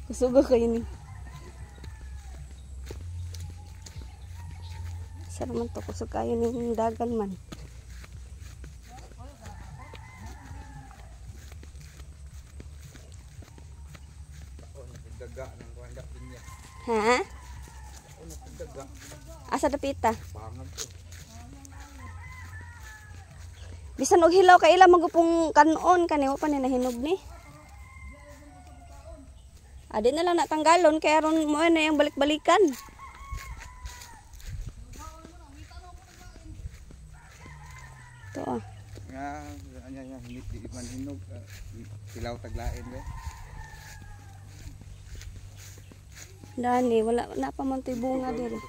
Kusugo kayo ni. Saan man to? Kusog kayo ni dagan man. Ha? Asa dapita? Bisan og hilaw kay ila magupong kanon kaniwa pa ni nahinog ni. Adi na lang natanggalon kay aron mo na yung balik-balikan. To. Nga anya hindi man hinog hilaw taglain be. Dani wala na pa man toy bunga diri.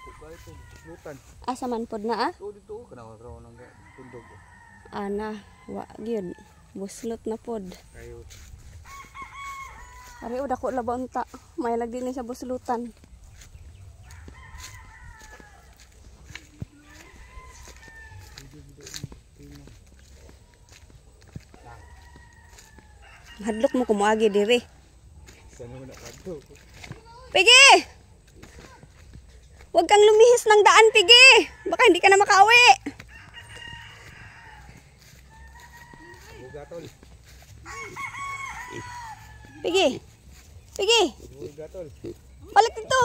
Asa man pod na ah? Dito kana raw nang tundog. Ana wa gyud. Buslot na pod. Kayo. Ari udah ko labaw unta. May lagi ni sa buslutan. Hadlok mo kumuagi diri. Sana mo na kadto. Pigi! Huwag kang lumihis ng daan, Pigi! Baka hindi ka na makauwi. Bugatol. Pigi! Pigi! Bugatol. Balik dito!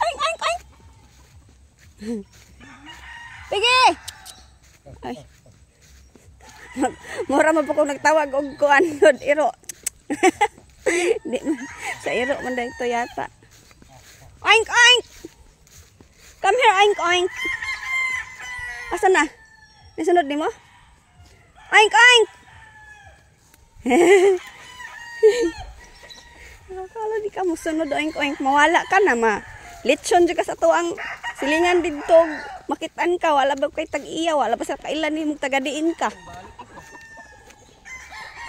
Aing! Aing! Aing! Pigi! Ay. Mura mo pa kung nagtawag og kuan iro. Di sa iro man dito yata. Oink oink. Come here oink oink. Asa na? Nisunod nimo? Oink oink. Akala di ka musunod oink oink mawala ka na ma. Litson jud ka sa tuang silingan didto. Makitan ka wala ba kay tag-iya wala ba sa kailan nimo tagadiin ka.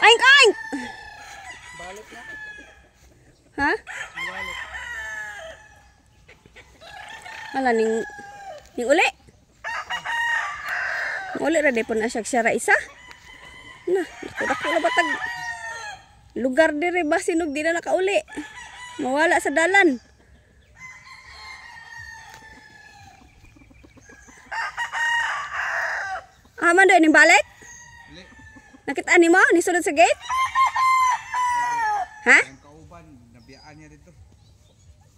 Oink oink. Balik na. Ha? Balik. Wala ning uli. Uli ra de pun asyak syara isa. Nah, dako na batag lugar dire ba sinog di na nakauli. Mawala sa dalan. Aman do ning balik? Nakita ni mo ni sulod sa gate? Ha? Ang kauban nabiyaan niya dito.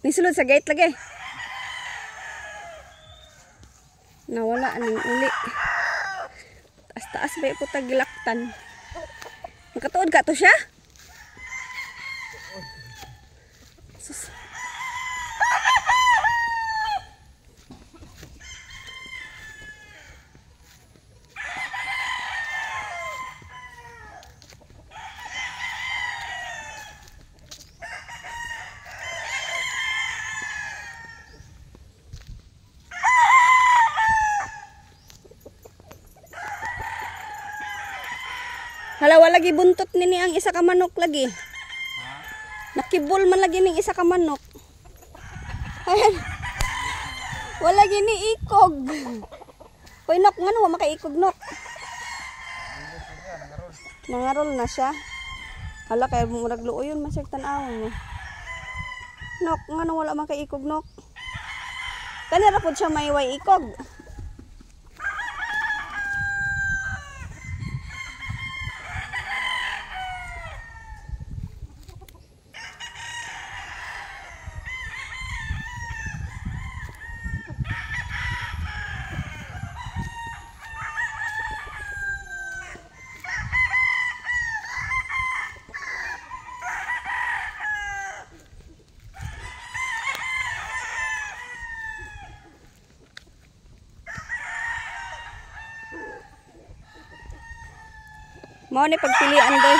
Ni sulod sa gate lagi. Nawala ning uli. Taas-taas ba po tagilaktan. Nakatuod ka to siya? Sus. Hala, wala lagi buntot nini ang isa ka manok lagi. Nakibol man lagi ning isa ka manok. Ayan. Wala gini ikog. Hoy nok, ngano wa makaikog nok? Nangarol na siya. Hala, kaya murag luoyon masig tan-awon mo. Nok, ngano wala makaikog nok? Kanira pud siya may way ikog. Mao ni pagpilian doy.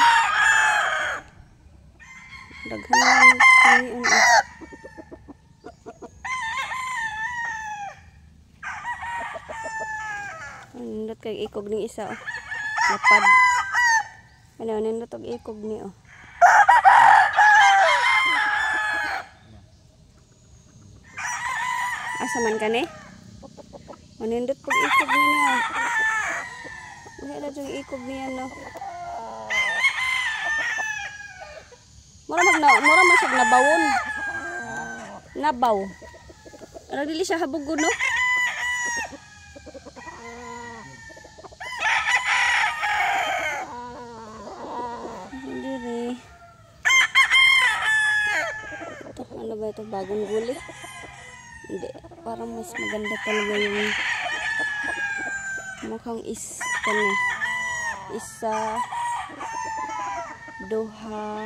Daghan na pilian. Nindot kay ikog ning isa oh. Lapad. Ano nindot og ikog ni oh. Asa man kani? Manindot pag ikog na niya. Wala na yung ikog niya no. Mura masig nabawon. Nabaw. Ano dili siya habugon no? Diri. Ito, ano ba ito? Bagong guli? Hindi. Parang mas maganda talaga yung mukhang isa, duha,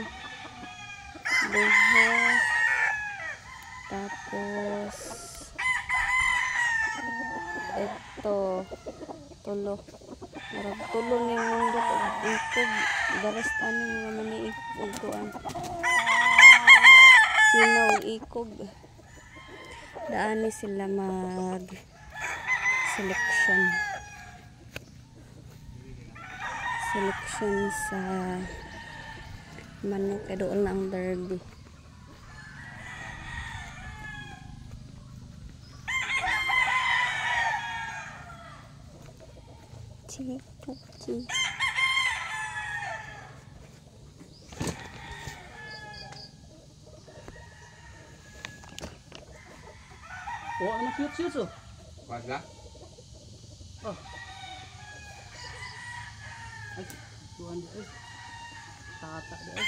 tapos ito, tulo. Marag tulo ni mundo ikog daras ani mga maniikog kuan. Sinaw ikog. Daani sila mag selection sa manok doon na ang derby. Chipuchi. Oh, ano cute oh. Wala. Oh. Ay, tuan deh. Tata deh.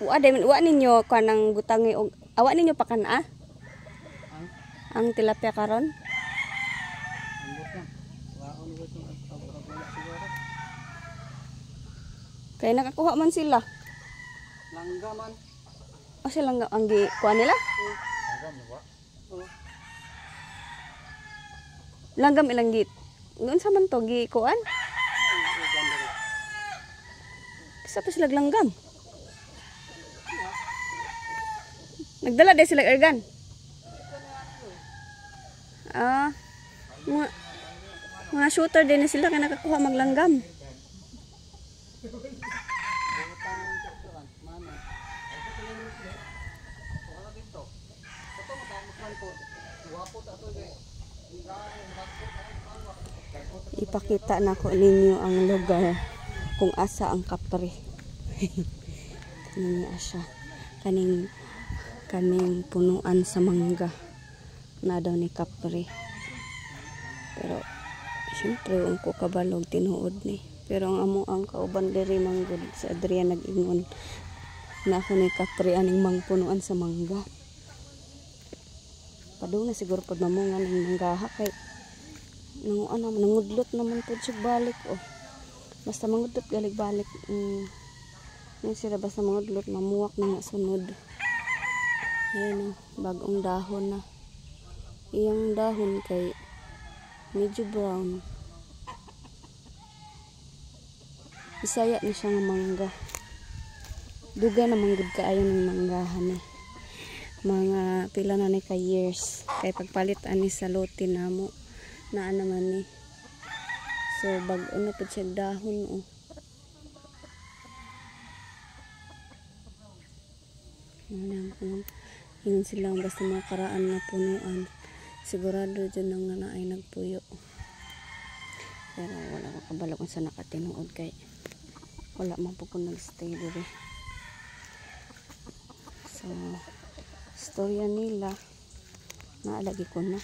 Wa ninyo kanang butangi og awa ninyo pakana ang tilapia karon. Kaya nakakuha man sila. Langga man. O sila ang kuha nila? Langgam ilang git. Noon sa man to gikuan? Sa to sila langgam. Nagdala din sila ergan. Mga shooter din na sila kaya nakakuha maglanggam. Ipakita na ko ninyo ang lugar kung asa ang kapre. Kaning asa. Kaning punuan sa mangga na daw ni kapre. Pero syempre ang ko kabalog tinuod ni. Pero ang amo ang kauban diri manggod sa Adrian nag-ingon na ako ni kapre aning mangpunuan sa mangga. Padung na siguro pod mamungan ng manggaha kay nangudlot naman po siya balik basta mangudlot galig balik yung sila basta mangudlot mamuwak na nga sunod. Ayan bagong dahon na iyang dahon kay medyo brown isaya na siya ng mangga duga na manggod kaayo ng manggahan mga pila na ni ka years kay pagpalit ani sa lote namo na naman ni so bag-o na pud siya dahon yun silang basta mga karaan na punuan sigurado dyan nga na ay nagpuyo pero wala ko kabalo kung saan nakatinuod kay wala man po kung nagstay diri so storya nila naalagi ko na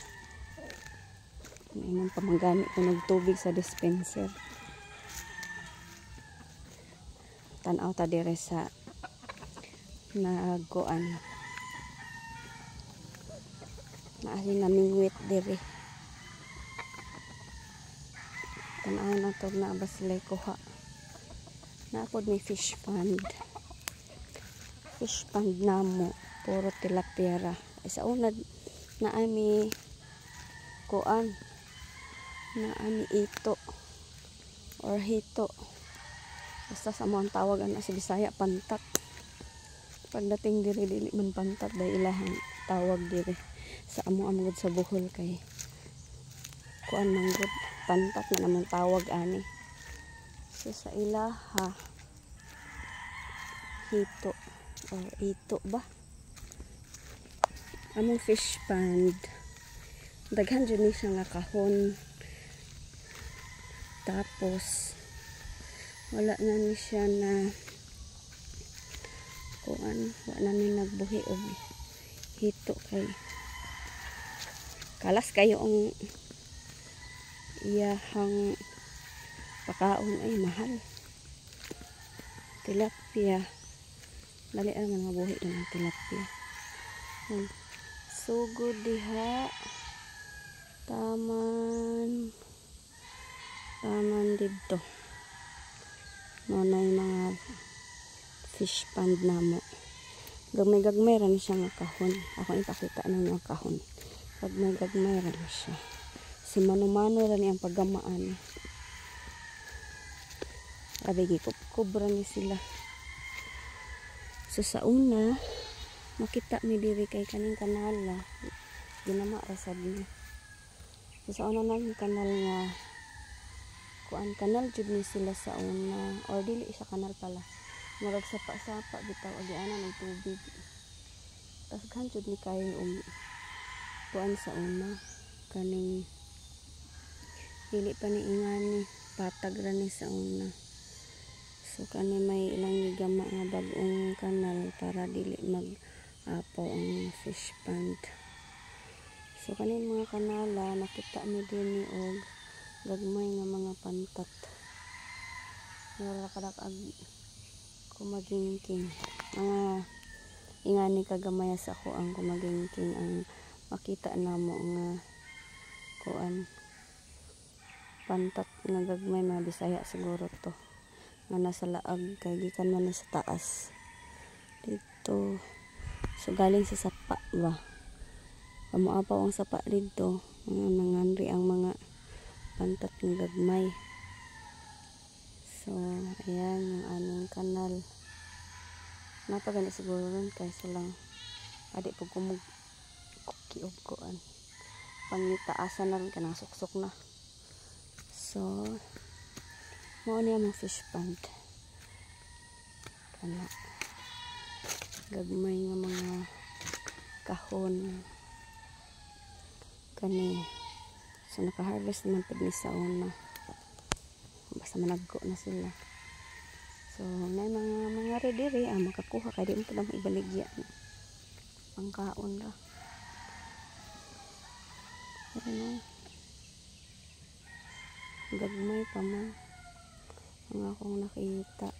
ngayon pamagamit ko ng tubig sa dispenser. Tanaw ta dire sa nagoan. Naali naming wet dire. Tanaw na to na baslay kuha. Napod may fish pond. Fish pond namo puro tilapia. Sa unad na ami kuan na ani ito or hito basta sa mga tawag na sa Bisaya pantat pagdating diri dili man pantat dahil ilahang tawag diri sa amo-amgod sa Bohol kay kuan manggod pantat na namang tawag ani so sa ilaha hito or ito ba among fish pond daghan dyan ni siya nga kahon Tapos wala na ni siya na kuan, wala na ni nagbuhi og hito kay kalas kayo ang iyahang pakaon ay mahal. Tilapia dali ang mga buhi ng tilapia. Sugod diha taman dito nanay mga fish pond namo. Gagmay ran siya nga kahon. Ako ipakita ninyo ang kahon. Gagmay ran siya. Si mano-mano ran ang paggamaan. Abigi kubra ni sila. So sa una makita mi diri kay kaning kanal ginama rasad ni. So sa una nang kanal nga kuan kanal jud ni sila sa una or dili sa kanal pala. Murag sapa-sapa bitaw agianan ng tubig. Tas kan jud ni kay kuan sa una kaning dili pa ni ingani patag ra ni sa una. So kani may ilang gama nga bag-ong kanal para dili mag-apaw ang fish pond. So kani mga kanala nakita mi dinhi og gagmay nga mga pantat. Wala kadak-ag kumagingking. Mga ingani kagamay sa ako ang kumagingking ang makita namo nga kuan pantat nga gagmay mga Bisaya siguro to. Nga nasa laag kay gikan man sa taas dito, so galing sa sapa ba kamuapaw ang sapa dito mga nanganri ang mga pantat ng gagmay. So ayan yung anong kanal napagani siguro rin kaysa lang adi po kumugkiog koan pangitaasan na rin ka ng suksok na. So mo niya mga fish pond kana gagmay nga mga kahon kani. So naka-harvest naman pag ni sa una basta managko na sila. So may mga rediri ang makakuha kay di mo pala ibaligya ang kaon ra. Ano gagmay pa man ang akong nakita.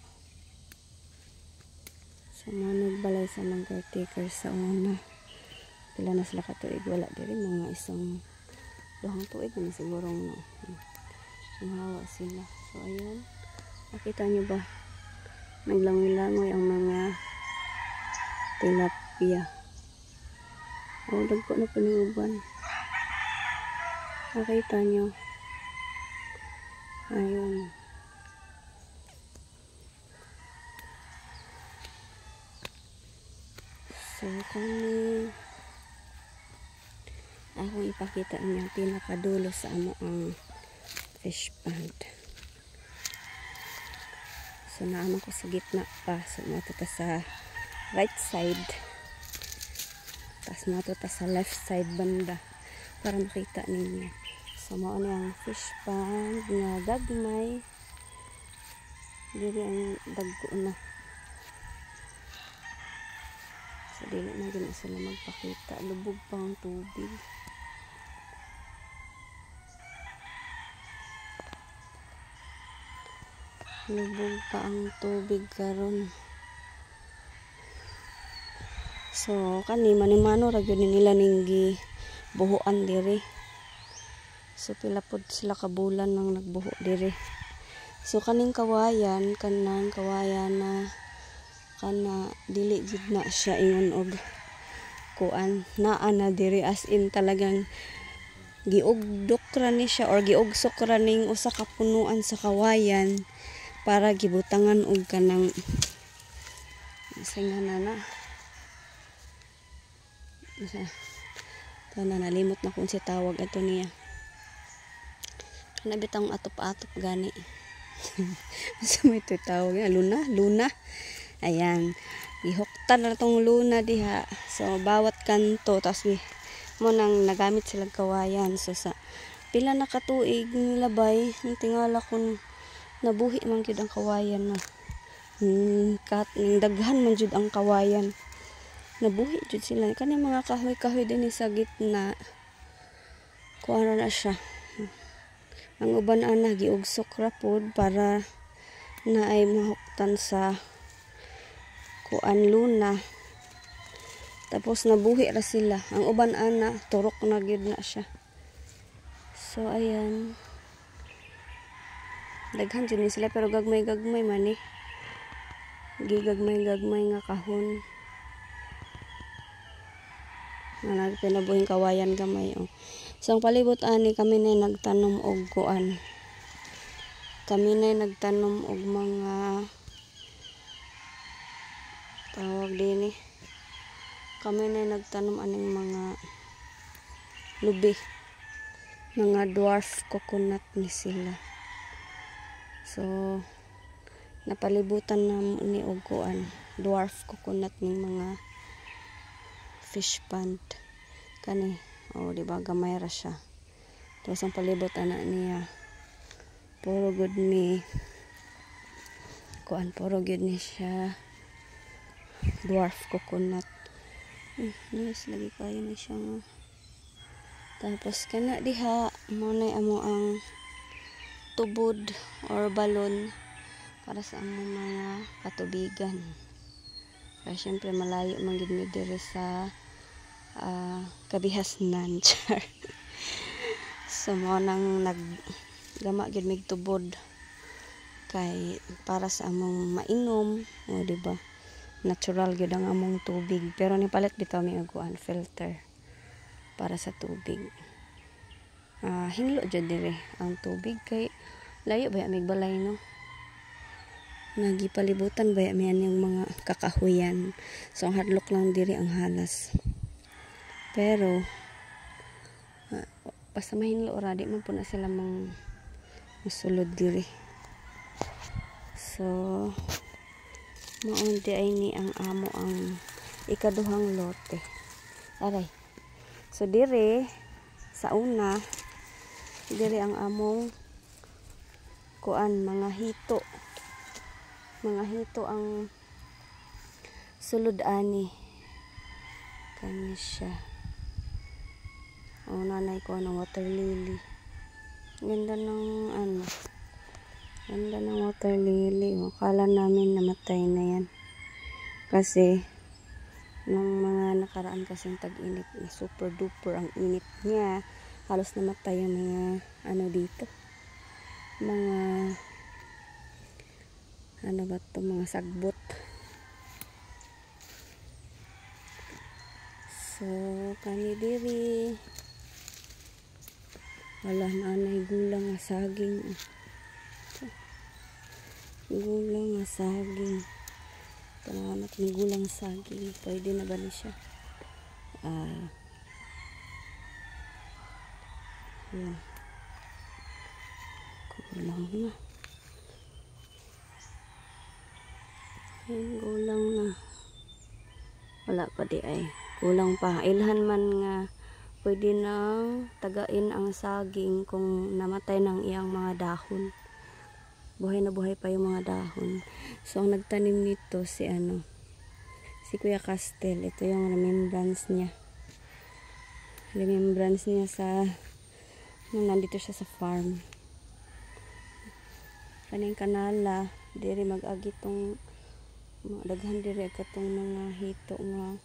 So nagbalay sa mga caretaker sa una pila na sila katuig wala diri mga isang duhang tuig na siguro hawa sila. So ayan nakita nyo ba naglangoy-langoy ang mga tilapia. Dagko na panuban nakita nyo. Ayun so kami akong ipakita niyo pinakadulo sa ang fish pond. So naaman ko sa gitna pa. So matuta sa right side tas matuta sa left side banda para makita ninyo. So mao ni ang fish pond nga gagmay diri ang dagko na. So dili na gina sila magpakita lubog pa ang tubig. Lubog pa ang tubig karon. So kani manimano ra gyud nila ning buhuan diri. So pila pod sila kabulan nang nagbuho diri. So kaning kawayan kanang kawayan na kana dili gid na siya ingon og kuan naa na diri as in talagang giugdok ra ni siya or giugsok ra ning usa ka punuan sa kawayan para gibutangan og kanang singanana kana nalimot na kung si tawag ato niya kana bitang atop-atop gani sa may tawag niya luna ayan gihuktan na tong luna diha. So bawat kanto tas mo nang nagamit silang kawayan. So sa pila na katuig nilabay ang tingala kun nabuhi man gyud ang kawayan na daghan man jud ang kawayan, nabuhi jud sila kani mga kahoy din sa gitna. Kuara na siya, ang uban ana giugsok ra pod para naay mahuktan sa kuan luna, tapos nabuhi ra sila. Ang uban ana turok na gyud na siya. So ayan, daghan jud ni sila pero gagmay man eh, gigagmay nga kahon nga nagpinabuhing kawayan gamay. So ang palibot ani kami na nagtanom og kuan, kami na nagtanom og mga tawag din eh, kami na nagtanom aning mga lubi, mga dwarf coconut ni sila. So napalibutan na ni og kuan dwarf coconut ning mga fish pond kani. Di ba gamay ra siya. Tapos ang palibot ana niya puro good ni kuan, puro good ni siya dwarf coconut. Nice lagi kayo na siya nga. Tapos kana diha mo na amo ang tubod or balon para sa among mga katubigan. Kaya syempre malayo man gid mi diri sa kabihasnan. So mo nang naggama gid mig tubod kay para sa among mainom, di ba? Natural gyud ang among tubig, pero ni palit bitaw mi og kuan filter para sa tubig. Hinlo jud dire ang tubig kay layo ba mig balay no. Nagipalibutan ba mi yung mga kakahuyan. So ang hadlok lang diri ang halas. Pero basta mahinlo ora di man po na sila masulod diri. So maunti ay ni ang amo ang ikaduhang lote. Aray. So dire sa una dire ang among kuan mga hito. Mga hito ang sulod ani. Kani siya. Nanay ko ng water lily. Ganda ng ganda ng water lily. Kala namin namatay na yan. Kasi nung mga nakaraan kasing tag-init, super duper ang init niya. Halos namatay yung mga dito. Mga mga sagbot. So kani diri wala na anay gulang nga saging. Gulang nga saging. Tanawanat ni gulang saging. Pwede na ba ni siya? Yan. Gulang na. Yan, gulang na. Wala pa di ay. Kulang pa. Ilhan man nga pwede nang tagain ang saging kung namatay ng iyang mga dahon. Buhay na buhay pa yung mga dahon. So ang nagtanim nito si Kuya Castel. Ito yung remembrance niya. Remembrance niya sa nung nandito siya sa farm. Kaning kanala diri mag-agi tong daghan diri katong mga hito nga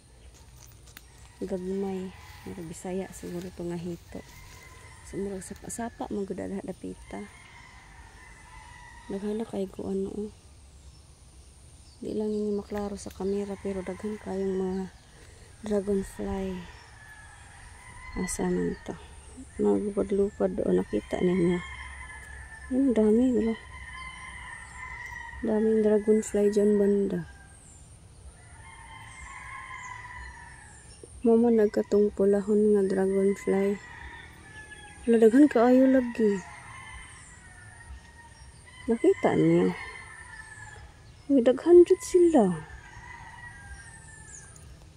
gagmay. Bisaya siguro ito nga hito. Sumurag sapa man gud dapita. Daghan na kay ko di lang ninyo maklaro sa kamera pero daghan kayong mga dragonfly. Asa man to? Naglupad-lupad o nakita ninyo. Yung dami wala. Daming dragonfly dyan banda. Mama nagkatong pulahon nga dragonfly. Wala daghan kaayo lagi. Nakita niyo? Uy, daghan jud sila.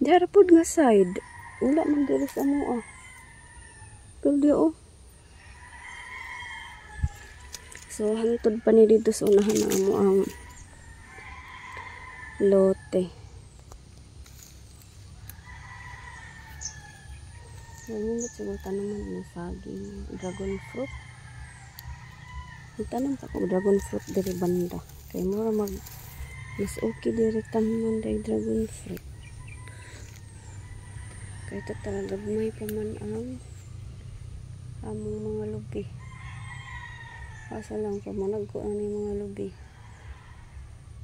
Diharapod nga side. Wala man diri sa mo Pero di So hangtod pa ni dito sa unahan na amo ang lote. Nalunggot siguro tanaman ng saging, dragon fruit. Itanong pa ko dragon fruit diri banda. Kay mura mag mas okay diri tanan dai dragon fruit. Kay ito talaga may pa man ang among mga lubi. Asa lang pa manag ko ang mga lubi.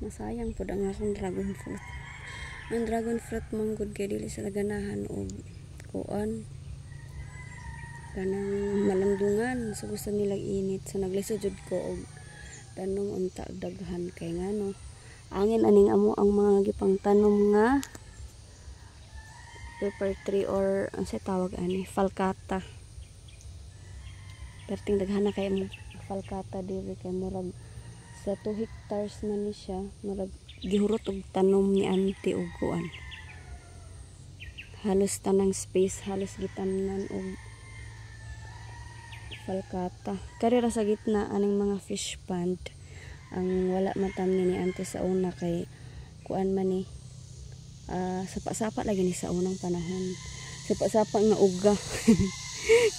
Masayang po ang akong dragon fruit. Ang dragon fruit manggod kay dili sa ganahan og kuan kanang malandungan so gusto nila init so naglisod jud ko og tanom unta daghan kay ngano angin aning amo ang mga gipang tanom nga pepper tree or ang sa tawag ani falcata perting daghan na kay mo falcata diri kay murag sa 2 hectares man ni siya murag gihurot og tanom ni auntie og kuan halos tanang space halos gitamnan og falcata. Karira sa gitna aning mga fish pond ang wala matam ni ante sa una kay kuan man ni sapa-sapa lagi ni sa unang panahon. Sapa-sapa nga uga.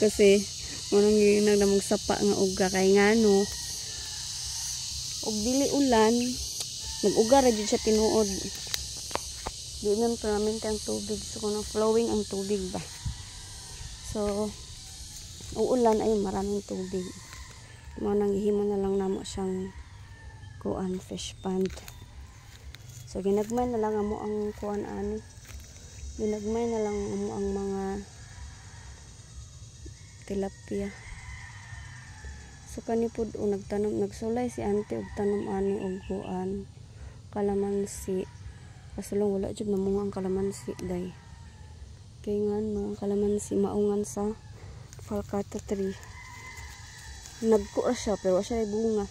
Kasi unang ginagdamog sapa nga uga kay ngano og dili ulan nag-uga ra jud siya tinuod. Di man permanente ang tubig so kuno flowing ang tubig ba. So uulan ay maraming tubig. Mo nang himo na lang namo siyang kuan fish pond. So ginagmay na lang amo ang kuan ani. Ginagmay na lang amo ang mga tilapia. So kanipod o nagtanom nagsulay si auntie og tanom ani og kuan kalamansi. Kasulong wala jud namunga ang kalamansi day. Kay ngano ang kalamansi maungan sa falcata tree. Nagkuha siya pero wala siya bunga.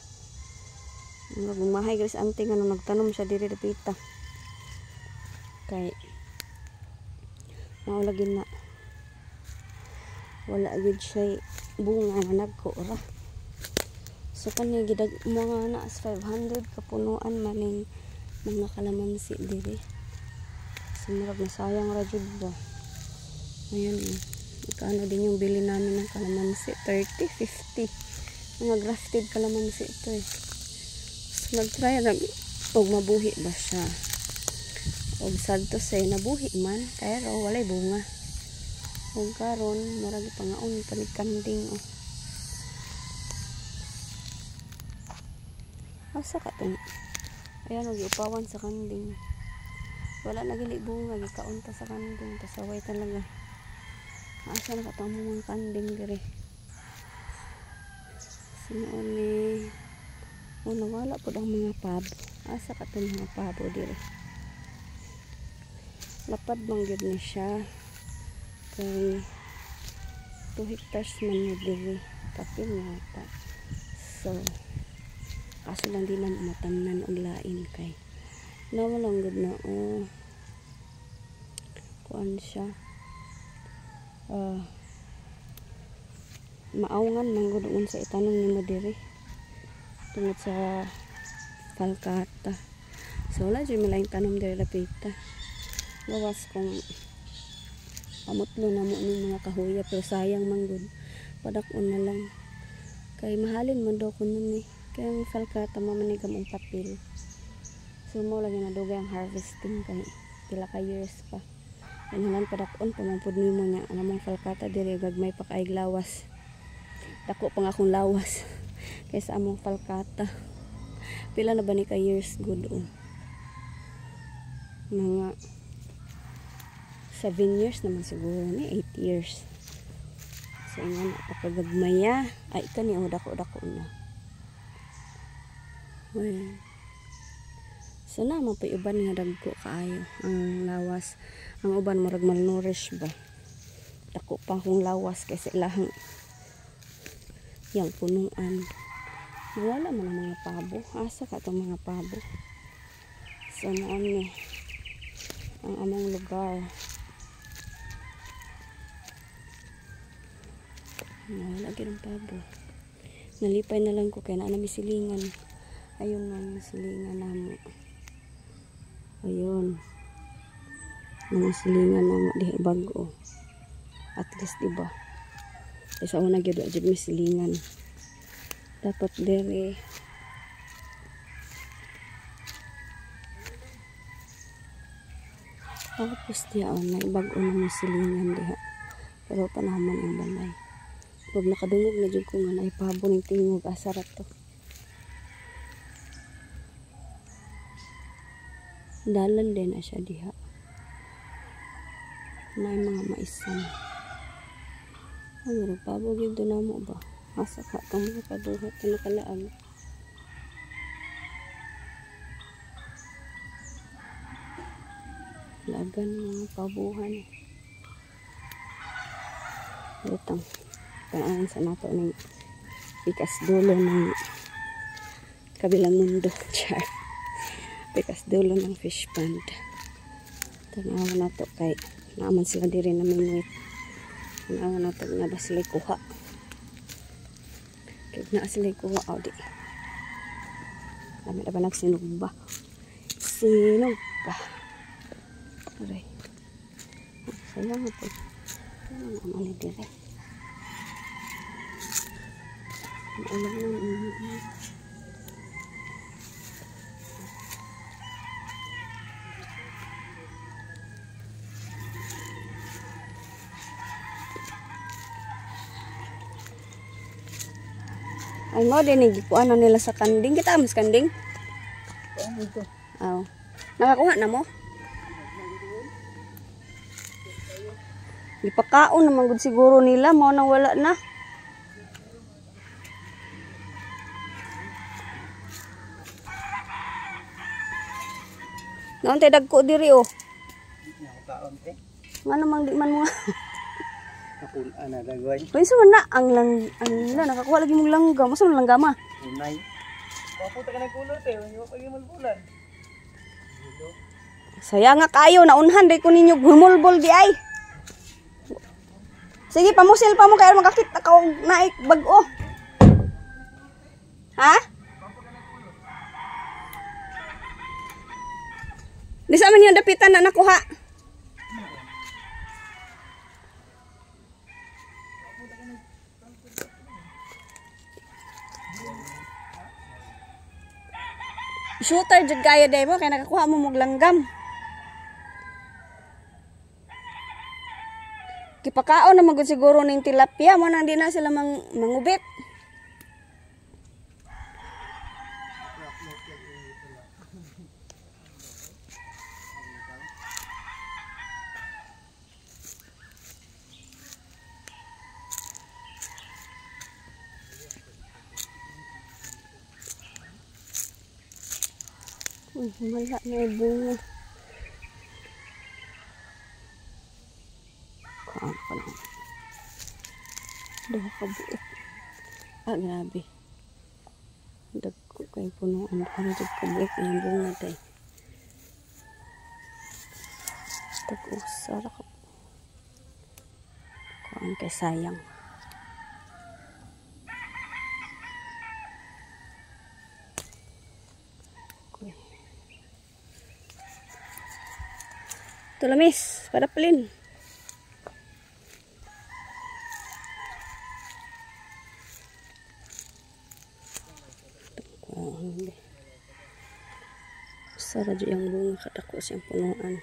Nagbumahay guys ante nga nagtanom siya diri dapita. Kay mao lagi na wala gid siya bunga nga nagkuha. So kani gidag mga na as 500 kapunuan maning mga kalamansi diri. Sumurag na sayang ra jud ba. Ayan magkano din yung bili namin ng kalamansi 30, 50 mga grafted kalamansi ito eh. So nagtry na og mabuhi ba siya og sad to say nabuhi man pero walay bunga og karon murag pangaon panikanding oh. Asa ka tong ayan og iupawan sa kanding wala na gili bunga gikaon ta sa kanding tasaway talaga. Asa na katong mga kanding diri. Sinoon ni wala po ang mga pabo. Asa katong mga pabo diri. Lapad man gyud ni siya. Kay 2 hectares man ni diri. Kapil nga ta. So kaso lang di man matamnan og lain kay. Nawalang gud na kuan siya. Maaungan manggudon sa itanong ni mo diri tungod sa falcata. So wala dyan milaing tanom diri lapita. Gawas kung pamutlo na mo ng mga kahuya pero sayang manggod padakon na lang kay mahalin man daw ko nun eh kaya ang falcata mamanigam ang papel. So mo lagi na dugay ang harvesting kay pila ka years pa. Anunan padakon pamampud nimo nya ang mga falcata diri gagmay pa kaay lawas. Dako pa nga akong lawas kaysa among falcata. Pila na ba ni ka years good mga 7 years naman siguro ni 8 years. So nga napakagagmaya ay kani dako na. Well, so na mo pa iban nga dagko kaayo ang lawas. Ang uban marag malnourish ba. Dako pa akong lawas kaysa ilahang yang punuan. Wala man ang mga pabo. Asa ka itong mga pabo. So noon ni ang among lugar. Wala gyud ang pabo. Nalipay na lang ko kay naa na misilingan. Ayun na misilingan namo. Ayun. Mga silingan namo diha bag-o. At least diba. Sa una gyud wa jud misilingan. Dapat dere tapos diya may bag-o na misilingan diha. Pero panaman ang balay. Pag nakadungog na jud ko nga naipabon ng tingog asarat to. Dalan din na siya diha. May mga maisan. Ano pabog yun doon na mo ba? Asa ka itong mga kaduhat na nakalaag. Lagan mga pabuhan. Itang panaan sa nato ng pikas dulo ng kabilang mundo. Char. Pikas dulo ng fish pond. Tanawa na to kay naaman sila diri na minuit. Tanawa na to nga ba sila kuha. Kaya na sila kuha. O di. Dami na ba nagsinog ba? Sinog ba? Aray. Sayang ito. Ano naman ni dire? Alam na. Ay mo dinig kuan na nila sa kanding. Kita mas kanding. Ito. Aw. Nakakuha na mo? Gipakaon naman gud siguro nila mo nang wala na. Naon tay dagko diri oh. Kaon te. Ngano mang di man mo. Kapulaan na dagway. Pwede man na ang nila nakakuha lagi mong langgam. Asa man langgam ah? Unay. Paputa ka ng kulor te, hindi mo pagimulbulan. Saya nga kayo naunhan day ko ninyo humulbol di ay. Sige pamusil pa mo kaya makakita ka og naik bag-o. Ha? Di sa man yung dapitan na nakuha. Shooter jud kaya day mo kaya nakakuha mo mog langgam. Kipakaon na magud siguro ning tilapia mo nang di na sila mangubit. Mala na bunga. Kaan pa lang. Daw ka buok. Ah, grabe. Dagko kay punuan. Ano dagko buok yung bunga day. Tag-usara ka. Kaan kay sayang. Tulamis, pada pelin. Besar aja yang bunga kataku yang punuan.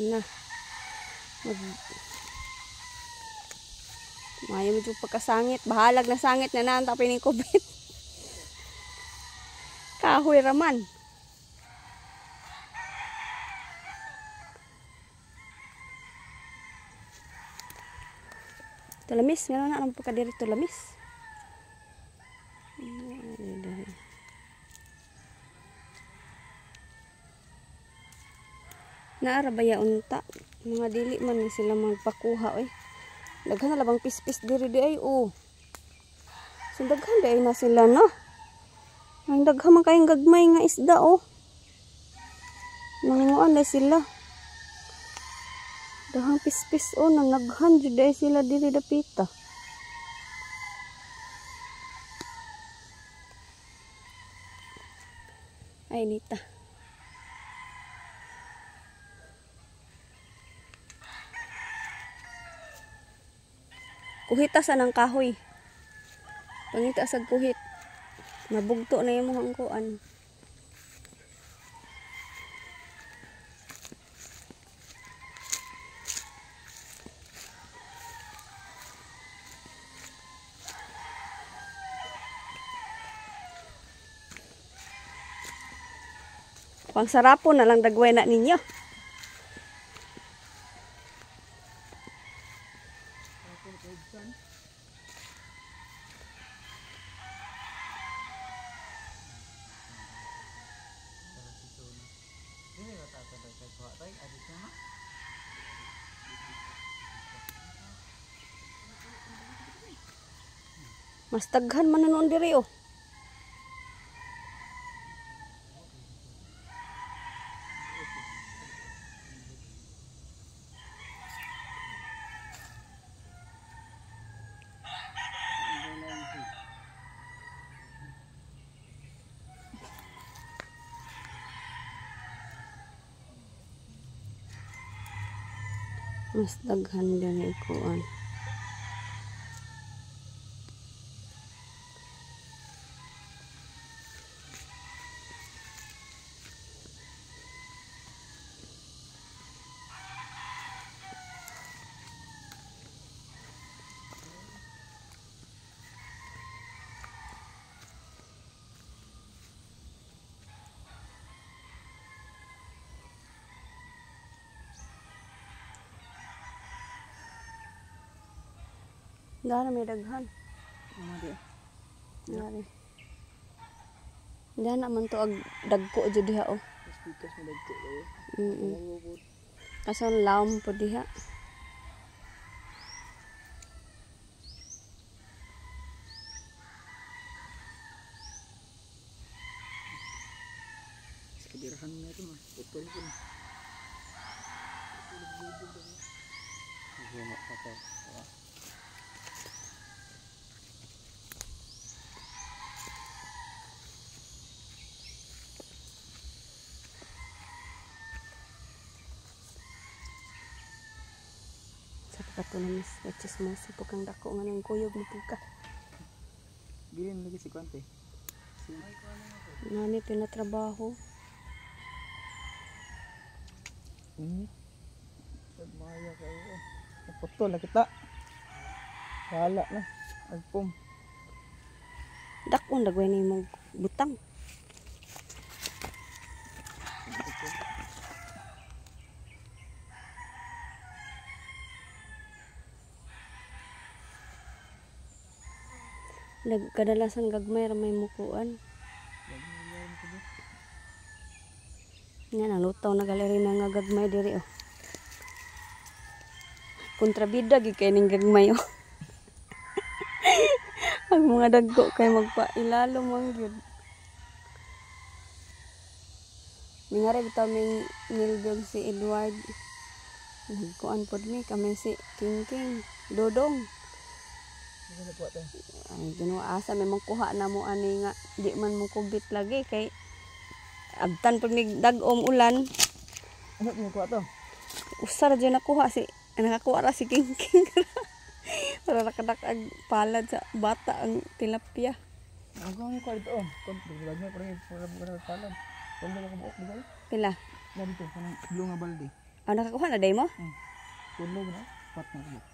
Nah, mayo medyo pagkasangit, bahalag na sangit na naan tapin ng COVID. Kahoy raman. Tulamis, meron na ang pagkadiri tulamis. Naarabaya unta. Mga dili man ni sila magpakuha oy. Daghan na labang pispis diri di ay oh. So daghan di ay na sila no. Ang daghan man kayong gagmay nga isda oh. Nanguan na sila. Daghang pispis oh, nanaghan jud ay sila diri dapita. Ay nita. Kuhita sa nang kahoy. Pangita sa kuhit. Mabugto na yung mga kuan. Pangsarapon na lang dagway na ninyo. Mas daghan man na noon diri oh. Mas daghan diri kuan. Dara may daghan. Dari. Dana man to ag dagko jud diha oh. Pikas mo dagko eh. Kaso lawom po diha. Kadirahan na ito mah. Putol ko na. Gino pa to. Sa pagkatunamis, chismos po kang dako nga ng kuyog mo ka. Bilin lagi si Kwante. Nani tinatrabaho. Maya kayo. Putol na kita. Wala na. Agpom. Dakon dagway ni mong butang. Kadalasan gagmay ra may mukuan. Nga nalutaw na galeri na nga gagmay diri oh. Kontrabida gi kay ning gagmay oh. Ang mga dagko kay magpailalo man gyud. Ningare bitaw ming nilbyog si Edward. Nagkuan pod mi kami si King Dodong. Ay ginawa asa may mangkuha na mo ani nga di man mo kubit lagi kay abtan pag nagdagom ulan. Ano mo kuha to? Usar dyan nakuha si nakakuha ra si King. Para nakadak-ag palad sa bata ang tilapia. Ang kong kuha dito oh. Kon bilag mo para palan. Kundo ko buok di ba? Pila? Na dito kanang blue nga balde. Aw nakakuha na day mo? Kundo na pat na buok.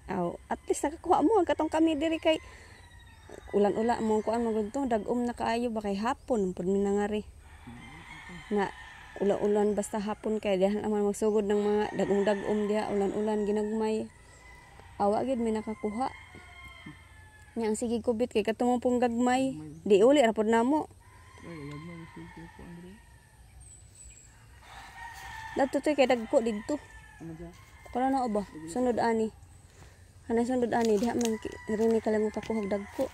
Aw at least nakakuha mo ang katong kami diri kay ulan-ula mo kuan mo gudto dagom na kaayo ba kay hapon pud mi nangari. Na ulan-ulan basta hapon kay diha naman magsugod ng mga dagom-dagom diha ulan-ulan ginagmay. Awa gid mi nakakuha. Nya ang sige kubit kay katong pong gagmay. Di uli ra pud namo. Dato toy kay dagko didto. Ano dyan? Kala na ba? Sunod ani. Kanang sunod ani diha man rini ka lang pakuhog dagko.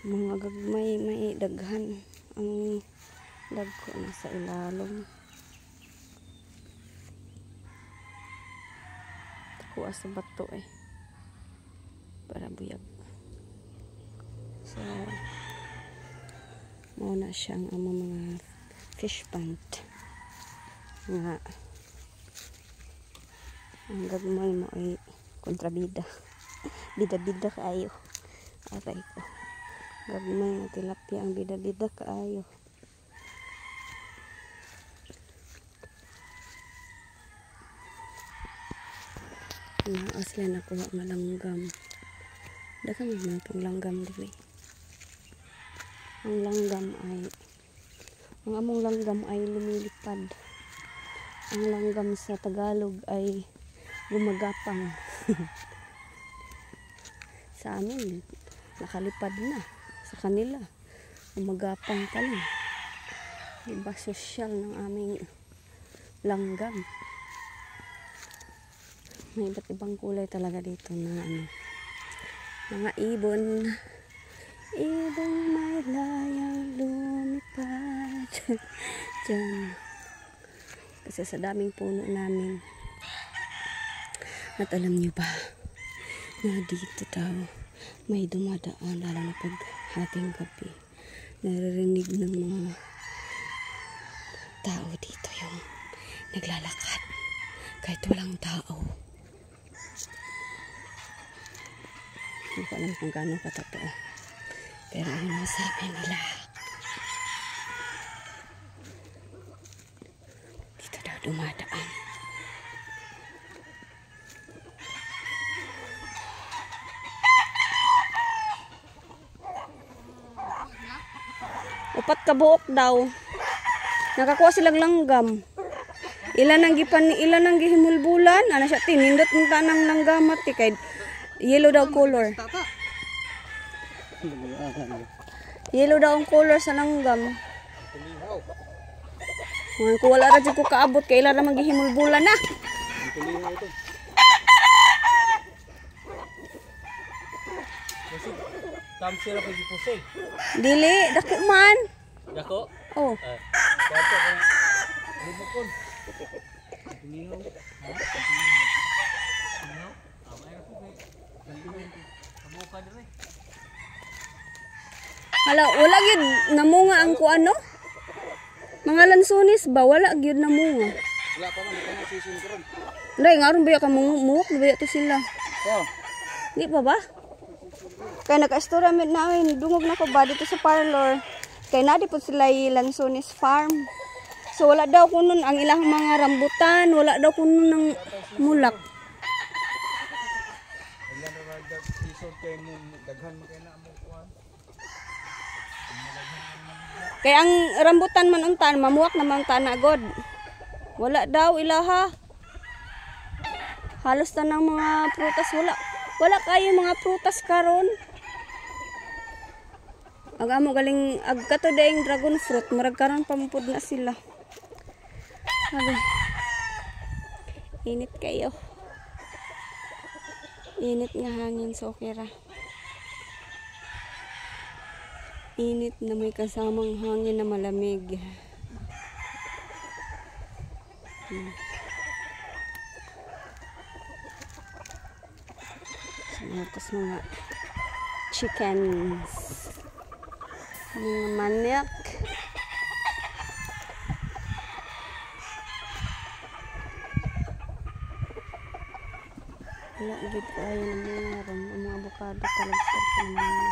Mga gagmay may daghan ang dagko nasa ilalom. Kuha sa bato eh. Para buyag. So, muna siyang mga fish pond. Nga. Ang gagmay mo ay kontrabida. Bida-bida kaayo. Aray ko. Gagmay nga tilapia ang bida-bida kaayo. Aslan ako nga langgam. Daga may mga pang langgam dili. Ang among langgam ay lumilipad. Ang langgam sa Tagalog ay gumagapang. Sa amin nakalipad na. Sa kanila gumagapang pa lang. Iba sosyal ng aming langgam. May iba't ibang kulay talaga dito na mga ibon. Ibon may layang lumipad. Diyan. Kasi sa daming puno namin. At alam niyo ba na dito daw may dumadaan lalo na pag hating gabi. Naririnig ng mga tao dito yung naglalakad kahit walang tao. Hindi ko alam kung gaano katotoo. Pero yun ang sabi nila. Dito daw dumadaan. Upat ka buok daw. Nakakuha silang langgam. Ilan ang gihimulbulan. Ano siya tinindot ng tanang langgamat. Kay yellow daw color. Yellow daw ang color sa langgam. Kung wala ra ko kaabot kay ilan ra maghihimulbulan na. Tam sila pag ipusay. Dili, dako man. Dako? Oh. Kwarto ko. Lumukon. Tulihaw. Tulihaw? Amay na po kay. Kabuka dire. Hala, wala gyud namunga ang kuano? Mga lansones ba wala gyud namunga. Wala pa man ito na season karon. Nday ngaron ba ka muok ba to sila? Oh. Di pa ba? Kaya naka-store namin, dungog na ko ba dito sa parlor. Kaya nadi po sila Lansones Farm. So wala daw kunon ang ilang mga rambutan, wala daw kunon ng mulak. Ilan ra dag season kay mo daghan kay na mo kuan. Kaya ang rambutan man untan, mamuwak naman tanagod. Wala daw ilaha. Halos na ng mga prutas wala kayo mga prutas karon. Agamo galing agkato daing dragon fruit, murag karon pampud na sila. Sabi. Init kayo. Init nga hangin so okay ra. Init na may kasamang hangin na malamig. Tapos mga chickens. Mga manok. Wala gid kayo ng mga avocado talaga sa kanila.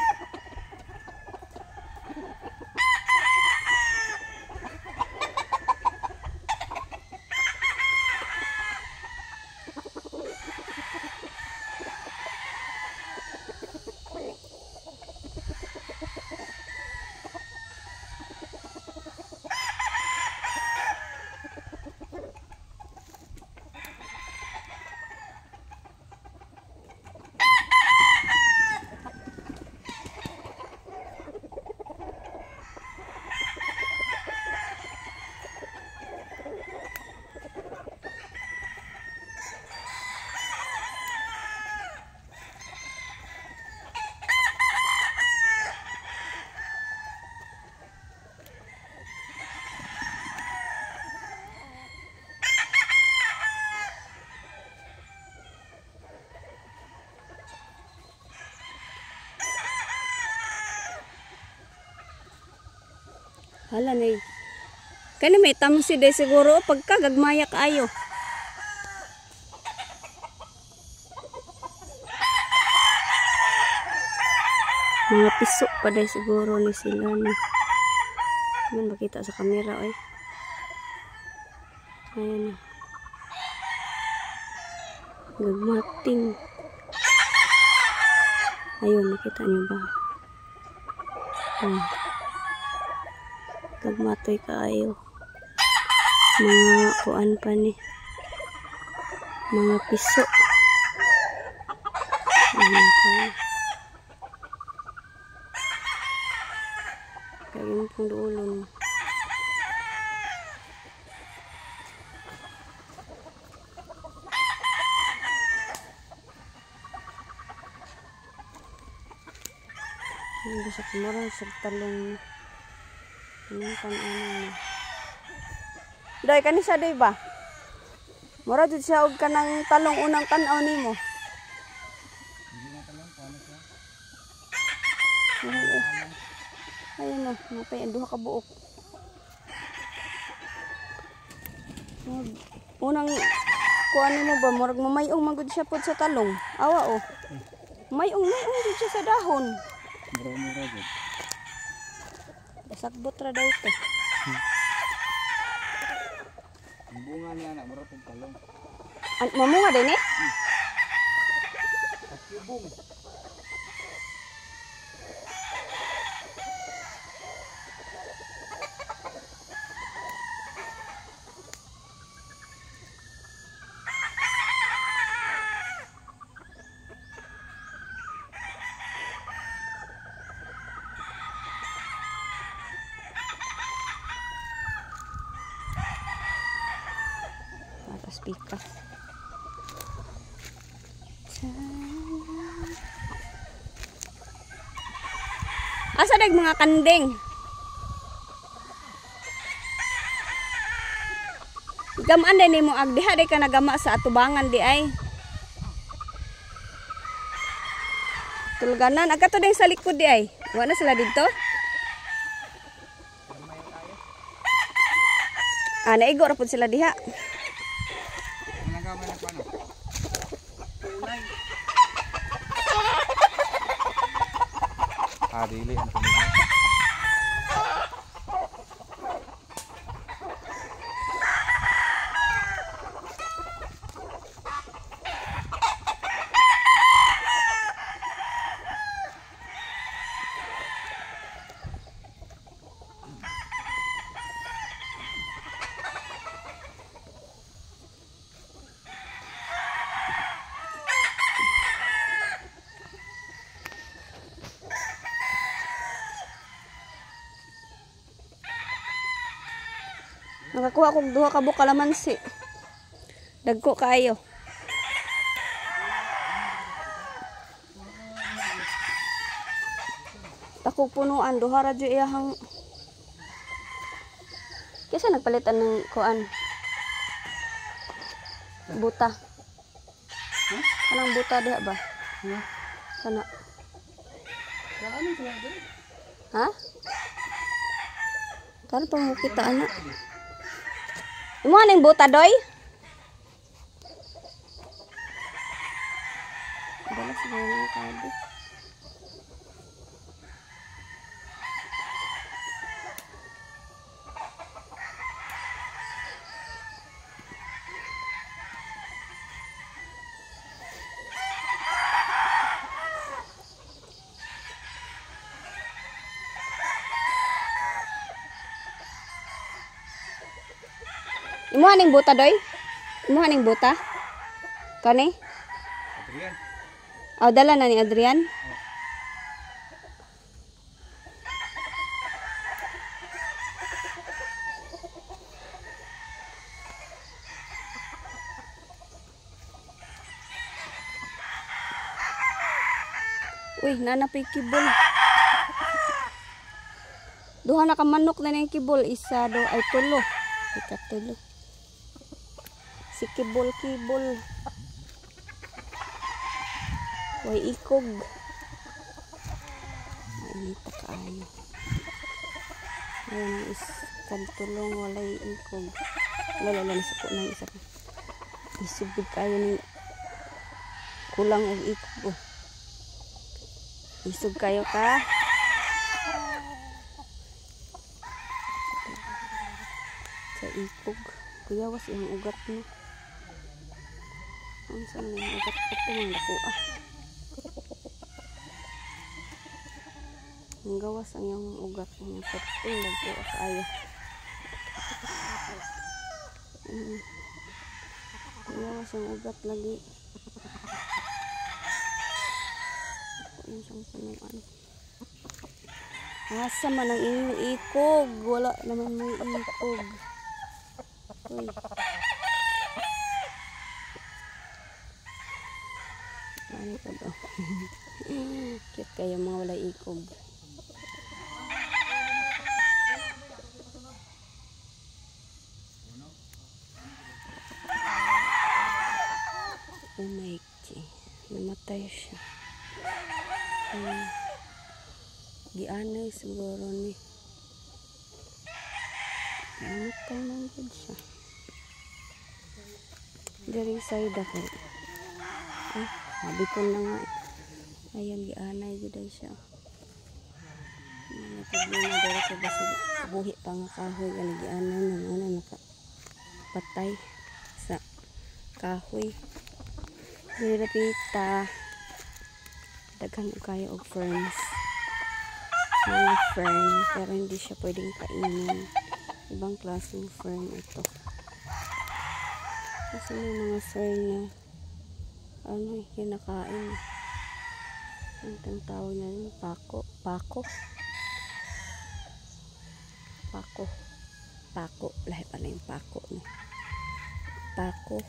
Hala na kani may tamsi day siguro pagka gagmaya kaayo. Mga piso pa day siguro ni sila na. Ayan makita sa kamera ay. Ayan. Gagmating. Ayun, nakita niyo ba? Gagmatoy kaayo. Mga kuan pa ni. Mga piso. Ayan pa. Kaya pong duulon. Hindi sa kumura sa talong. Anong pan-ano. Day, kanisa day ba? Mura dito siya og kanang talong unang tanaw nimo. Hindi na talong ko ano siya. Ayun o, mapay ang duha ka buok. Unang kuan nimo ba murag mamayong magud siya pod sa talong. Awa o. Mayong gud siya sa dahon. Mura-mura gud. Basagbot ra daw ito. Ang bunga niya na mura tong talong. Mamunga din eh? Kakyubong. Atas pika. Asa dag mga kanding? Gamaan din nimo ag diha day ka nagama sa atubangan di ay. Tulganan aga to din sa likod di ay. Wa na sila dito. Naigo ra pud sila diha. Nagaman na paano? Dili ang tulingan. Nakakuha kong duha ka buok kalamansi. Dagko kaayo. Takog punuan duha ra jud iyahang. Kisa nagpalitan ng kuan. Buta. Kanang buta diha ba? Kana. Ha? Kana pa mo kita ana. Imo ning buta doy? Dala siguro ng kado. Imo ning buta doy? Imo ning buta? Kani? Adrian. Dala na ni Adrian. Uy, nanapay kibol. Duha na ka manok na ning kibol, isa do ay tulo. Ikatulo. Si kibol-kibol. Way ikog. Ay, ito kaayo. Ayan ang kadtulong walay ikog. Lala na sa po ng isa ka. Isubod kayo ni kulang og ikog. Isug kayo ka. Sa ikog. Kuyawas yung ugat mo. Ang saan na yung ugat ko ito mga nakuha. Ang gawas ang yung ugat mo. Pating nagkuha kayo. Kuyawas ang ugat lagi. Ano siyang punuan. Asa man ang inyong ikog. Wala naman may ikog. Uy. Ano pa daw? Cute kayo mga wala ikog. Oh my God. Namatay siya. Gianay siguro ni. Namatay lang din siya. Dari side ako. Sabi ko na nga. Ayan, gianay giday siya. Mga problema dari ko ba sa buhi pa nga kahoy. Gianay na mga nakapatay sa kahoy. Nilapita. Daghan ko kayo og ferns. Mga fern. Pero hindi siya pwedeng kainin. Ibang klaseng fern ito. Kasi may mga fern na kinakain. Ang tawag na yun, pako. Lahi pala yung pako. No? Pako.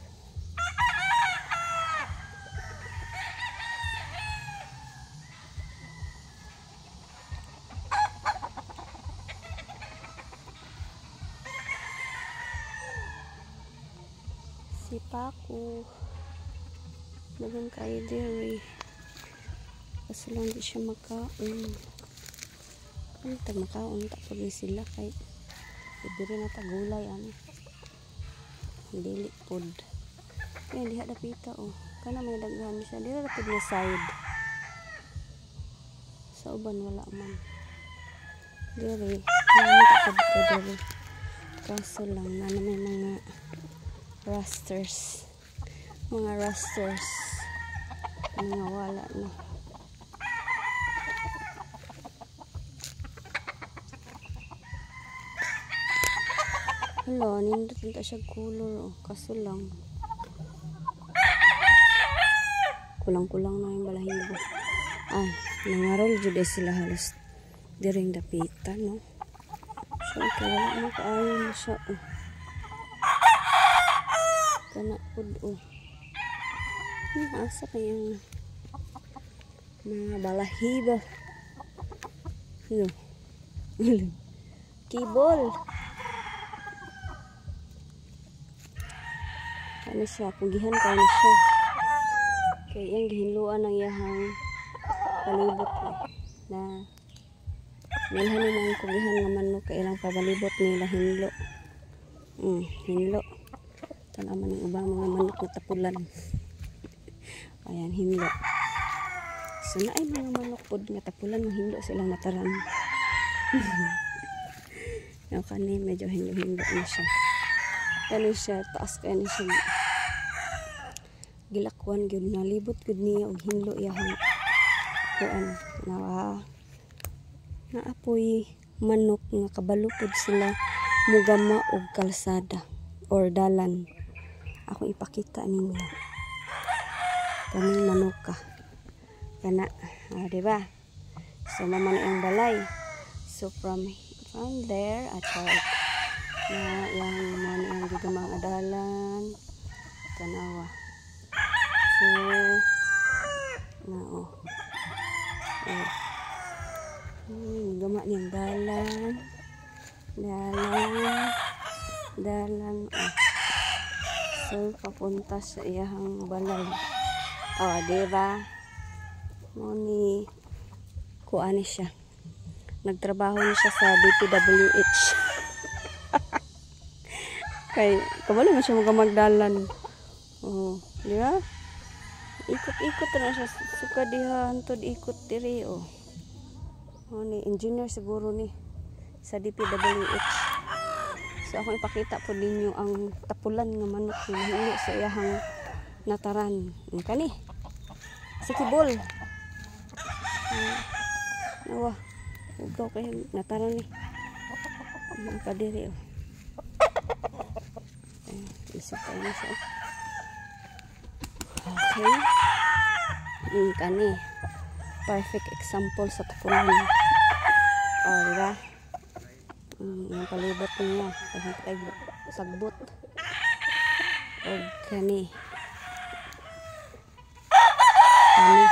Si Paco. Dagan kayo diri. Kasi lang di siya makaon. Ano tag makaon? Tapos ni sila kay ibiri na tagulay. Dili pod. Kaya diha dapita oh. Kana may daghan siya. Dili rapid na side. Sa uban wala man. Diri. Nami tapod ko diri. Kaso lang na may mga rusters. Mga wala na. Hala, nindot nita siya color. Kaso lang. Kulang-kulang na yung balahibo. Nangarol jude sila halos. Diring dapita, no? So, wala na kaayo na siya, oh. Kanapod, oh. Asa kayang mga balahibo. Kibol. Ano siya? Pugihan ka na siya. Kaya yung gihinluan ng iyahang palibot na nilhan naman pugihan naman no kaya lang pabalibot nila hinlo. Hinlo. Tanaman ng ubang mga manok na tapulan. Ayan, hinlo. So na ay mga manok pod nga tapulan ng hinlo silang nataran. Yung kani medyo hinlo na siya. Kani siya taas kani siya. Gilakwan gyud nalibot gyud niya og hinlo iyang kuan naapoy manok nga kabalupod sila mugama og kalsada or dalan. Ako ipakita ninyo kaming manok kana diba? So naman ang balay. So from there at na yang gigamang adalan tanawa. So gama niyang dalan so papunta sa iyang balay. Diba? Ni kuan siya. Nagtrabaho na siya sa DPWH. Kay kabalo man siya magdalan. Oh, di ba? Ikot-ikot na siya suka diha hantod ikot diri oh. Oh ni engineer siguro ni sa DPWH. So ako ipakita po ninyo ang tapulan nga manok nga hilo sa iyahang nataran. Kani. Si Kibol. Nawa. Ugaw kay nataran ni. Ang kadiri oh. Isip tayo na siya. Okay. Kani. Perfect example sa tapulan. O, diba? Yung palibot niya. Kahit sagbot. O, kani. Kani.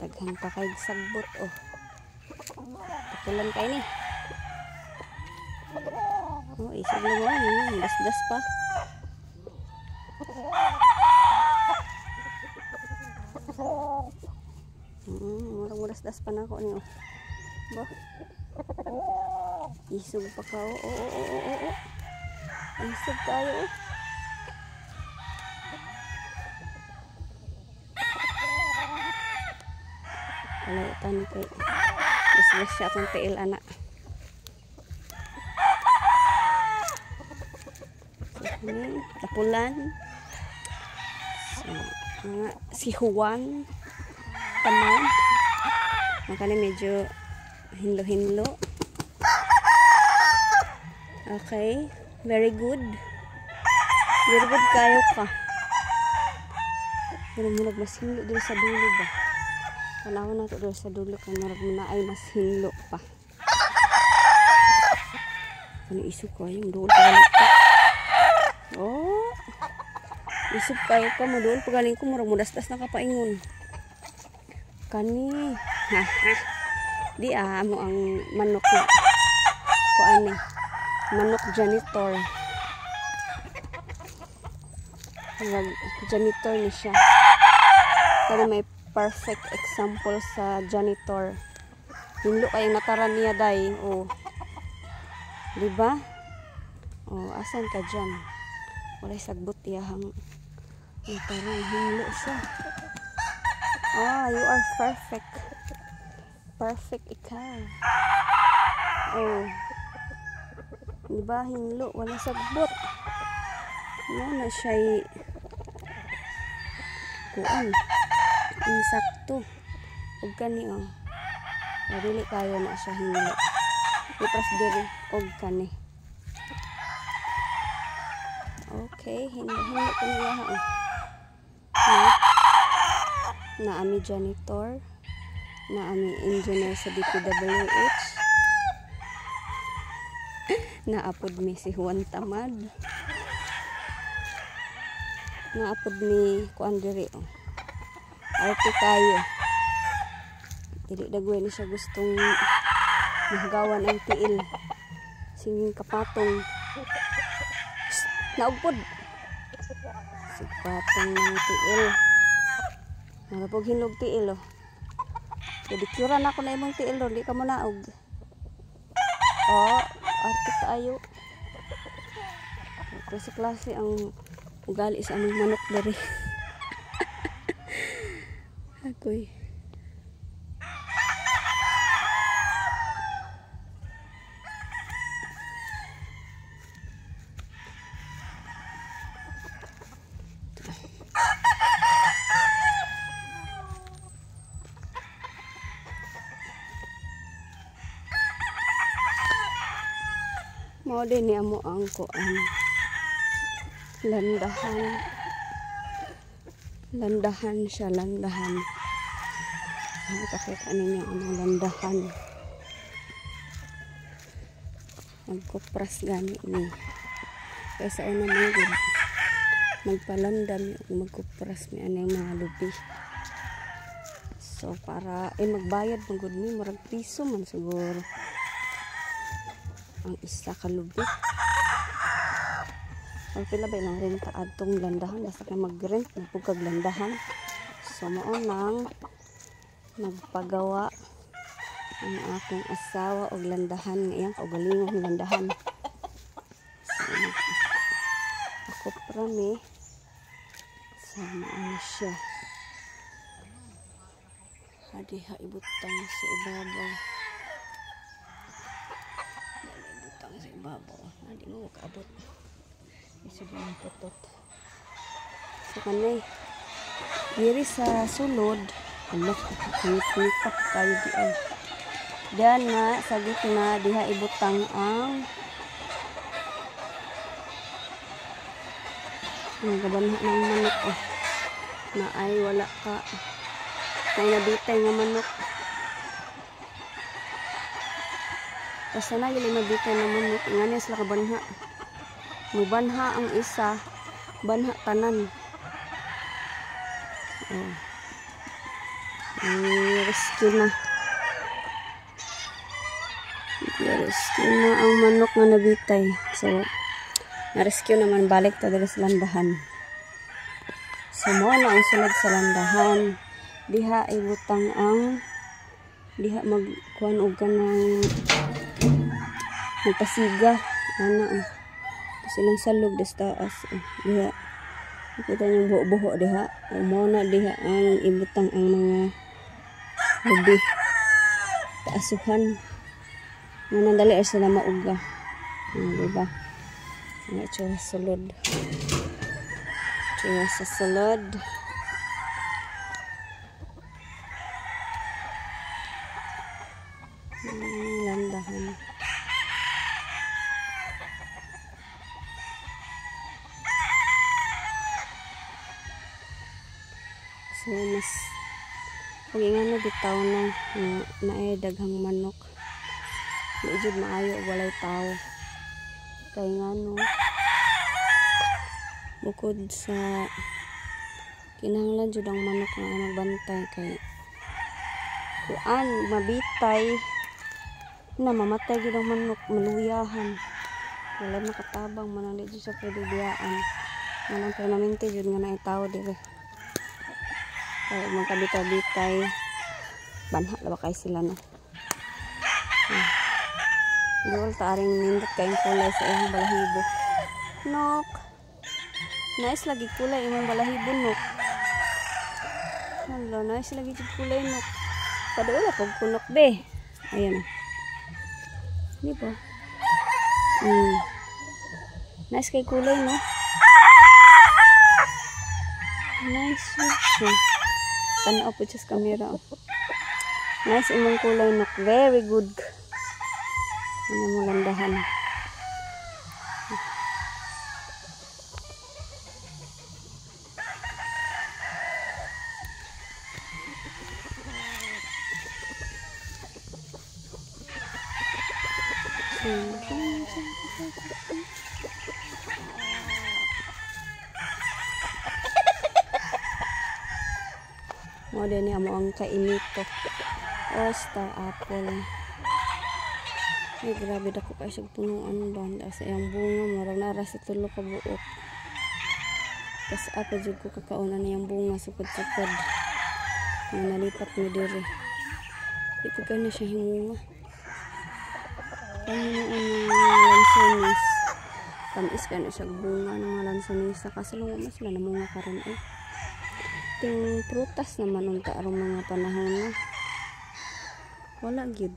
Taghang pa kay sagbot. O. Tapulan kayo ni. O, isip na mo. Das-das pa. Muras-das pa na ako niyo. Ba? Isog pa ka. Oo. Isog tayo. Kalaitan kay. Islas siya akong tiil anak. So, ini tapulan. So, si Juan Tamad. Makanya medyo hinlo-hinlo. Okay. Very good. Very good kayo ka. Pero murag mas hinlo dito sa dulo ba? Kalawan na ito dito sa dulo. Kaya murag mo na ay mas hinlo pa. Ano isip ko yung doon pagaling ka. Oh. Isip kayo ka mo doon pagaling ko. Murag mo das-das na kapaingon. Kani. Di mo ang manok na kuan manok janitor. Janitor ni siya. Pero may perfect example sa janitor. Hinlo kayong nataran niya day. Oh. Di ba? Oh, asan ka dyan? Walay sagbot iyahang nataran. Hinlo siya. Oh, you are perfect. Perfect ikaw. Oh. Diba, hinlo. Wala sagbot. Ano na siya'y kuan. Insakto. Huwag kani, oh. Marili kayo na siya hinlo. Ipras diri. Huwag kani. Okay. Hinlo ko niya, oh. Na ami janitor. Na ami engineer sa DPWH. Naapod mi si Juan Tamad. Naapod mi kuan diri oh. Arte kayo. Dili dagway ni siya gustong mahagawan ang tiil. Singing kapatong. Naugpod. Si patong ng tiil. Narapog hinlog tiil oh. Jadi kuran ako na imong tiil do, di ka mo naog. Oh, arte kaayo. Klase-klase ang ugali sa among manok dari. Ako'y mo din ni amo ang kuan landahan siya nakakita ninyo ang landahan magkupras gani ni kaysa una magod magpalandam magkupras mi anay mga lubi so para magbayad magod mi murag piso man siguro ang isa ka lubi. Ang pila ba lang renta adtong landahan basta kay mag-rent magpugkag landahan. So mao nang nagpagawa ang akong asawa og landahan ngayang kaugalingong landahan. So, karami. Sama na siya. Diha ibutang sa ibabaw. Ibutang sa ibabaw. Hindi mo makaabot. Isa ba ang putot. So kanay. Diri sa sulod. Alok. Kumit-kumit kayo di ay. Diyan nga sa gitna diha ibutang ang gabanha ng manok na ay wala ka may nabitay nga manok. Basta na yung nabitay na manok nga niya sila kabanha. Mubanha ang isa, banha tanan. Rescue na. Rescue na ang manok nga nabitay. So, na-rescue naman balik ta dala sa landahan. So, mo na ang sulod sa landahan. Diha ibutang ang diha magkuhan og kanang magpasiga ana silang salog des taas diha kita yung buho-buho diha mo na diha ang ibutang ang mga hobi taasuhan mo na dali sila mauga diba nga tsura sulod tsura sa sulod. Landahan. So mas pag ingano bitaw na ay daghang manok medyo maayo walay tao kay ngano bukod sa kinahanglan jud ang manok nga magbantay kay kuan mabitay na mamatay gid ang manok maluyahan wala nakatabang manali jud sa pwedeyaan manang permanente jud nga naay tawo dire kay magkabitay-bitay banha la ba kay sila no duol ta aring nindot kay kulay sa iyang balahibo nok nice lagi kulay imong balahibo nok hala nice lagi jud kulay nok padula pag kunok be ayan di ba? Nice kay kulay, no? Nice siya. Tanaw po siya sa camera. Nice imong kulay, no? Very good. Ano mo landahan. Mo din niya mo ang kainito. Oh, star apple. Ay, grabe dako kay sa punuan ba. Sa iyang bunga, marang nara sa tulo ka buok. Tas ako jud ko kakaunan niyang bunga sukod-sukod. Nga nalipat mo diri. Ito ka na siya himunga. Kaya ang lansonis. Tamis ka na siya bunga ng mga lansonis. Kasalungan mo sila na mga karon eh. Ting prutas naman unta arong mga panahon na. Wala gid.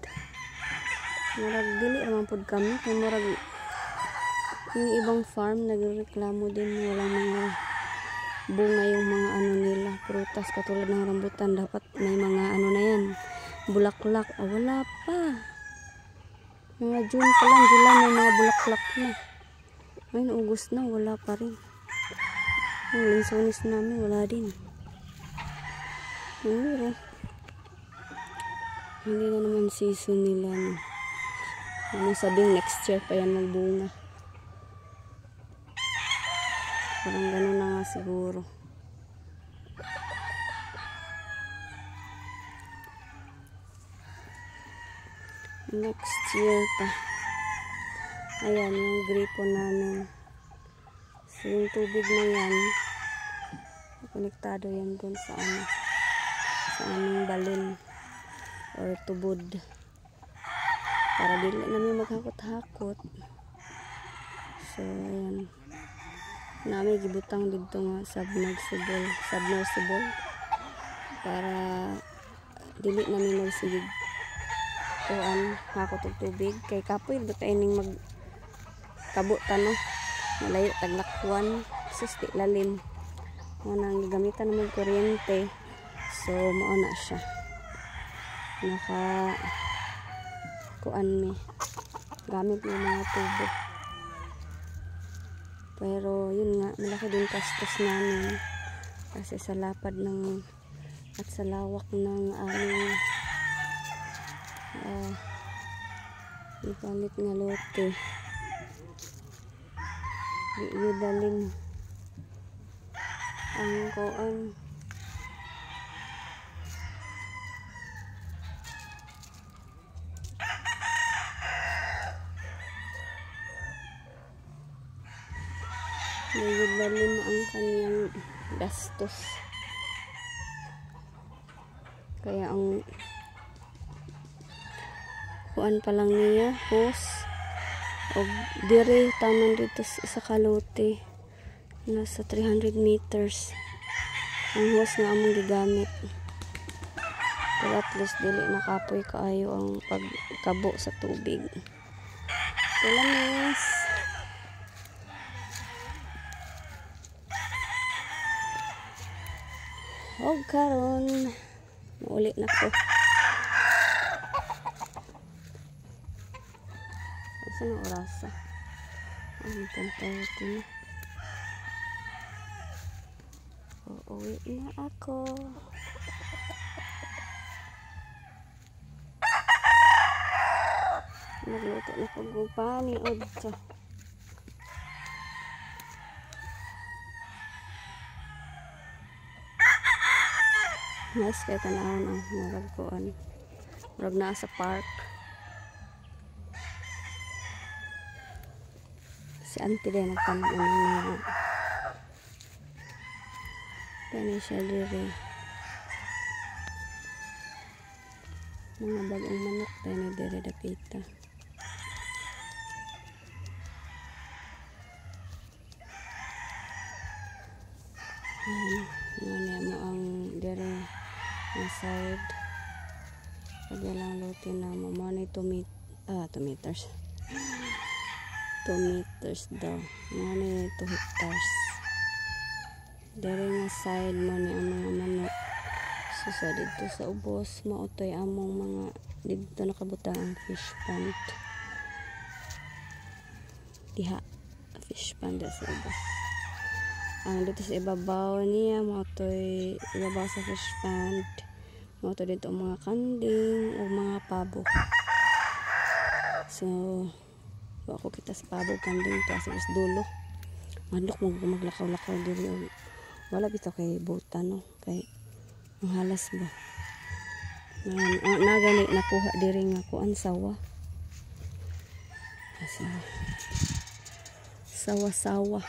Murag dili raman pud kami kay murag yung ibang farm nagreklamo din walang mga bunga yung mga ano nila prutas katulad ng rambutan dapat may mga ano na yan bulaklak wala pa mga June pa lang July may mga bulaklak na may August na wala pa rin yung lansonis namin wala din hindi na naman season nila no. Ano sabing next year pa yan magbunga parang gano'n na nga siguro next year pa ayan yung gripo namin so yung tubig na yan konektado yan dun sa ano sa aming balon or tubod para dili namin maghakot-hakot so ayan Namin gibutang dito nga submersible para dili namin magsigig kuan hakot og tubig kay kapoy butay ning mag kabutan no malayo taglakwan sus di lalim mo nang gamitan naman kuryente so mao na siya naka kuan mi gamit ng mga tubo. Pero yun nga, malaki din gastos namin kasi sa lapad ng at sa lawak ng aming ipalit nga lote. Iudalim ang kuan. Iudalim ang kanyang gastos. Kaya ang kuan pa lang niya, hose o dire taman dito sa kalote nasa 300 meters ang hose nga among gigamit pero at least dili nakapoy kaayo ang pagkabo sa tubig. Wala miss og karon mauli na ko. Asa na orasa? Ang tantay ko na. Uuwi na ako. Nagluto na pag-upani. Odso. Nice kaya tanawon ang murag kuan. Murag na sa park. Si auntie din nagtanong niya. Kani siya diri. Mga bagong manok tayo na diri dapita. Ano mo ang diri na side. Pagdalang lote na mo money 2 meters. 2 meters daw. Money 2 hectares. Diri nga side mo ni ang mga manok. So sa dito sa ubos mautoy among mga dito nakabutang ang fish pond. Diha fish pond sa ubos. Ang dito sa ibabaw niya mautoy ibabaw sa fish pond. Mautoy dito ang mga kanding o mga pabo. So ako kita sa pabo kanding to sa dulo. Manok mo maglakaw-lakaw diri. Wala bitaw kay buta no kay ang halas ba na gani nakuha diri nga kuan sawa sawa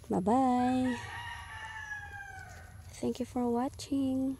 bye bye, thank you for watching.